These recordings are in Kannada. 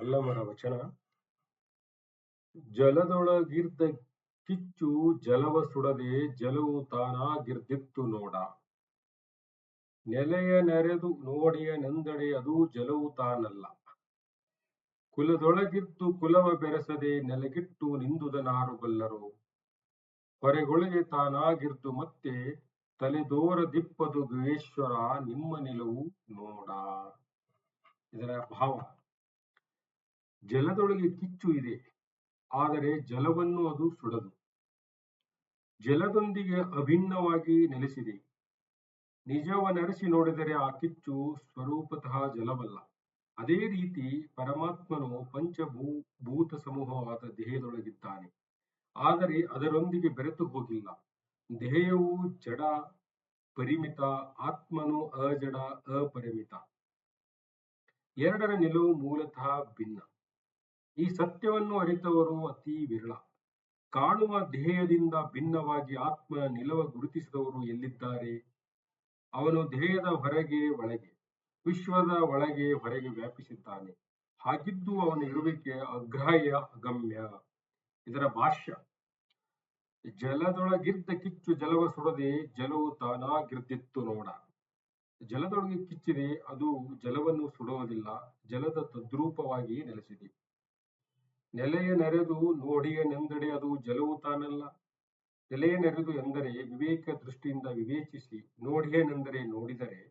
ಅಲ್ಲಮರ ವಚನ. ಜಲದೊಳಗಿರ್ದ ಕಿಚ್ಚು ಜಲವ ಸುಡದೆ ಜಲವು ತಾನಾಗಿರ್ದಿತ್ತು ನೋಡ. ನೆಲೆಯ ನೆರೆದು ನೋಡಿಯ ನೆಂದಡೆ ಅದು ಜಲವು ತಾನಲ್ಲ. ಕುಲದೊಳಗಿದ್ದು ಕುಲವ ಬೆರೆಸದೆ ನೆಲೆಗಿಟ್ಟು ನಿಂದುದನಾರು ಬಲ್ಲರು. ಹೊರೆಗೊಳಗೆ ತಾನಾಗಿರ್ದು ಮತ್ತೆ ತಲೆದೋರ ದಿಪ್ಪದು ಗುಹೇಶ್ವರ ನಿಮ್ಮ ನಿಲುವು ನೋಡ. ಇದರ ಭಾವ, ಜಲದೊಳಗೆ ಕಿಚ್ಚು ಇದೆ, ಆದರೆ ಜಲವನ್ನು ಅದು ಸುಡದು. ಜಲದೊಂದಿಗೆ ಅಭಿನ್ನವಾಗಿ ನೆಲೆಸಿದೆ. ನಿಜವನ್ನರಿಸಿ ನೋಡಿದರೆ ಆ ಕಿಚ್ಚು ಸ್ವರೂಪತಃ ಜಲವಲ್ಲ. ಅದೇ ರೀತಿ ಪರಮಾತ್ಮನು ಪಂಚಭೂತ ಸಮೂಹವಾದ ದೇಹದೊಳಗಿದ್ದಾನೆ, ಆದರೆ ಅದರೊಂದಿಗೆ ಬೆರೆತು ಹೋಗಿಲ್ಲ. ದೇಹವು ಜಡ ಪರಿಮಿತ, ಆತ್ಮನು ಅಜಡ ಅಪರಿಮಿತ. ಎರಡರ ನಿಲುವು ಮೂಲತಃ ಭಿನ್ನ. ಈ ಸತ್ಯವನ್ನು ಅರಿತವರು ಅತಿ ವಿರಳ. ಕಾಣುವ ದೇಹದಿಂದ ಭಿನ್ನವಾಗಿ ಆತ್ಮನ ನಿಲುವ ಗುರುತಿಸಿದವರು ಎಲ್ಲಿದ್ದಾರೆ? ಅವನು ದೇಹದ ಹೊರಗೆ ಒಳಗೆ, ವಿಶ್ವದ ಒಳಗೆ ಹೊರಗೆ ವ್ಯಾಪಿಸಿದ್ದಾನೆ. ಹಾಗಿದ್ದು ಅವನ ಇರುವಿಕೆ ಅಗ್ರಾಹ್ಯ, ಅಗಮ್ಯ. ಇದರ ಭಾಷ್ಯ, ಜಲದೊಳಗಿದ್ದ ಕಿಚ್ಚು ಜಲವ ಸುಡದೆ ಜಲವು ತಾನಾಗಿರ್ದಿತ್ತು ನೋಡ. ಜಲದೊಳಗೆ ಕಿಚ್ಚಿದೆ, ಅದು ಜಲವನ್ನು ಸುಡುವುದಿಲ್ಲ, ಜಲದ ತದ್ರೂಪವಾಗಿ ನೆಲೆಸಿದೆ. ನೆಲೆಯ ನೆರೆದು ನೋಡಿಯ ನೆಂದಡೆ ಅದು ಜಲವು ತಾನಲ್ಲ. ನೆಲೆಯ ನೆರೆದು ಎಂದರೆ ವಿವೇಕ ದೃಷ್ಟಿಯಿಂದ ವಿವೇಚಿಸಿ, ನೋಡಿಯನೆಂದರೆ ನೋಡಿದರೆ,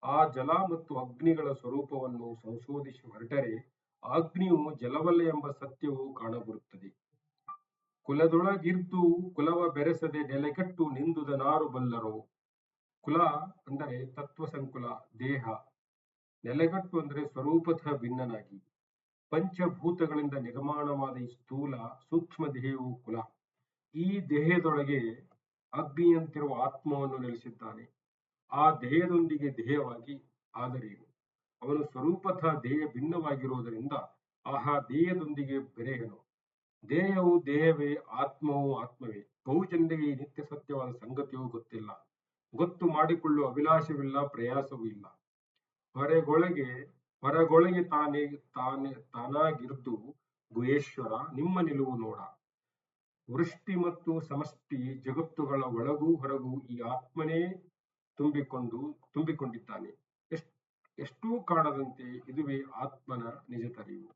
ಆ ಜಲ ಮತ್ತು ಅಗ್ನಿಗಳ ಸ್ವರೂಪವನ್ನು ಸಂಶೋಧಿಸಿ ಹೊರಟರೆ ಅಗ್ನಿಯು ಜಲವಲ್ಲ ಎಂಬ ಸತ್ಯವು ಕಾಣಬರುತ್ತದೆ. ಕುಲದೊಳಗಿರ್ದು ಕುಲವ ಬೆರೆಸದೆ ನೆಲೆಗಟ್ಟು ನಿಂದುದನಾರು ಬಲ್ಲರೋ. ಕುಲ ಅಂದರೆ ತತ್ವ ಸಂಕುಲ, ದೇಹ. ನೆಲೆಗಟ್ಟು ಅಂದರೆ ಸ್ವರೂಪತಃ ಭಿನ್ನನಾಗಿ ಪಂಚಭೂತಗಳಿಂದ ನಿರ್ಮಾಣವಾದ ಈ ಸ್ಥೂಲ ಸೂಕ್ಷ್ಮ ದೇಹವು ಕುಲ. ಈ ದೇಹದೊಳಗೆ ಅಗ್ನಿಯಂತಿರುವ ಆತ್ಮವನ್ನು ನೆಲೆಸಿದ್ದಾನೆ. ಆ ದೇಹದೊಂದಿಗೆ ದೇಹವಾಗಿ, ಆದರೇನು? ಅವನು ಸ್ವರೂಪತಃ ದೇಹ ಭಿನ್ನವಾಗಿರುವುದರಿಂದ ಆಹಾ ದೇಹದೊಂದಿಗೆ ಬೆರೆಯನು. ದೇಹವು ದೇಹವೇ, ಆತ್ಮವು ಆತ್ಮವೇ. ಬಹುಜನರಿಗೆ ಈ ನಿತ್ಯ ಸತ್ಯವಾದ ಸಂಗತಿಯೂ ಗೊತ್ತಿಲ್ಲ. ಗೊತ್ತು ಮಾಡಿಕೊಳ್ಳುವ ಅಭಿಲಾಷವಿಲ್ಲ, ಪ್ರಯಾಸವೂ ಇಲ್ಲ. ಹೊರಗೊಳಗೆ ತಾನಾಗಿರ್ದು ಗುಹೇಶ್ವರ ನಿಮ್ಮ ನಿಲುವು ನೋಡ. ವೃಷ್ಟಿ ಮತ್ತು ಸಮಷ್ಟಿ ಜಗತ್ತುಗಳ ಒಳಗೂ ಹೊರಗೂ ಈ ಆತ್ಮನೇ ತುಂಬಿಕೊಂಡಿದ್ದಾನೆ. ಎಷ್ಟೂ ಕಾಣದಂತೆ ಇದುವೇ ಆತ್ಮನ ನಿಜ ತರಿವು.